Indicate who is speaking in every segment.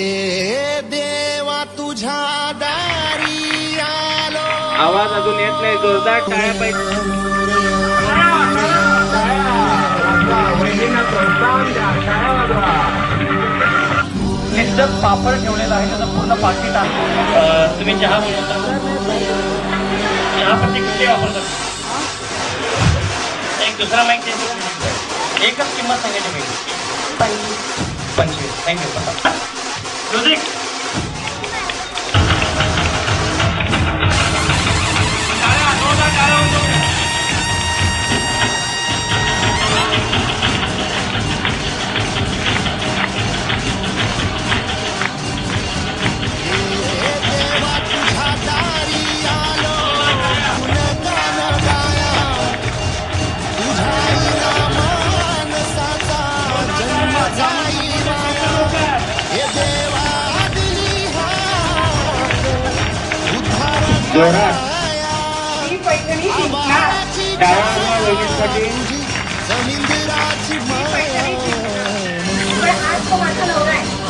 Speaker 1: देवा तुझ्या दारी आलो.
Speaker 2: आवाज अजून येत नाही. जोरदार टाळ्या पाहिजे.
Speaker 3: एकदम पापड ठेवलेला आहे त्याचं पूर्ण पाकिट आहे.
Speaker 2: तुम्ही चहा बनवता? चहा पत्ती कुठली वापरता? एक दुसरा माईक एकच किंमत सांगायची मी 25. थँक्यू. म्युझिक.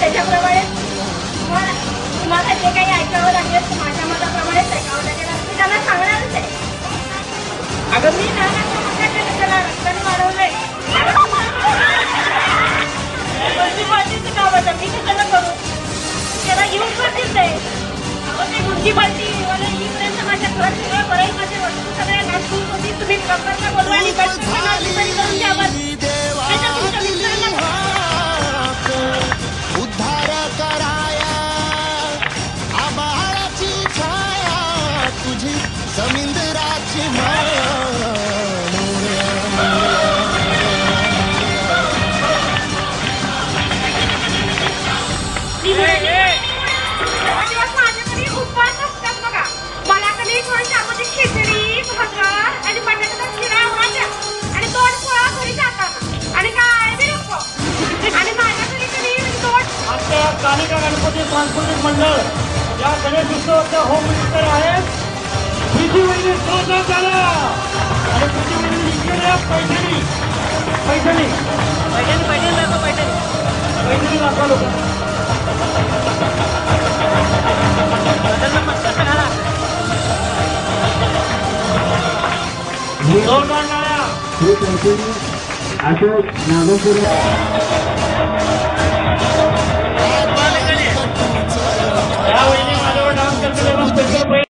Speaker 4: त्याच्याप्रमाणे तुम्हाला जे काही ऐकावं लागेल माझ्या मताप्रमाणेच ऐकावं लागेल मी त्यांना सांगणारच आहे. अगं मी त्याला रस्त्याने वाढवलंय म्युन्सिपाल्टीचं काम होतं. मी कशाला करू? त्याला येऊन करतील ते. ते म्युन्सिपाल्टीवाला येईपर्यंत माझ्या घर सगळं बरं माझ्या वस्तू सगळ्या नाशून होती. तुम्ही प्रकारला बोलवा आणि करून द्यावा. त्याच्या तुमच्या मित्रांना
Speaker 1: उद्धार कराया आबाळाची छाया तुझी समिंदराची माया.
Speaker 4: माझ्याकडे उपवास असतात बघा. मला कधी थोडी शाबूची खिचडी भाकर आणि बटाट्याचा शिरा वाटा आणि 2 पोळ्या घरी जातात आणि काय बी नको. आणि माझ्याकडे कधी 2
Speaker 3: आजच्या कालिका गणपती सांस्कृतिक मंडळ या गणेश उत्सवाच्या होम मिनिस्टर आहेत प्रीती वहिनी झाला आणि प्रीती वहिनी इकडे पैठणी दाखवा लोक. जोरदार टाळ्या.
Speaker 5: अशोक नागपूर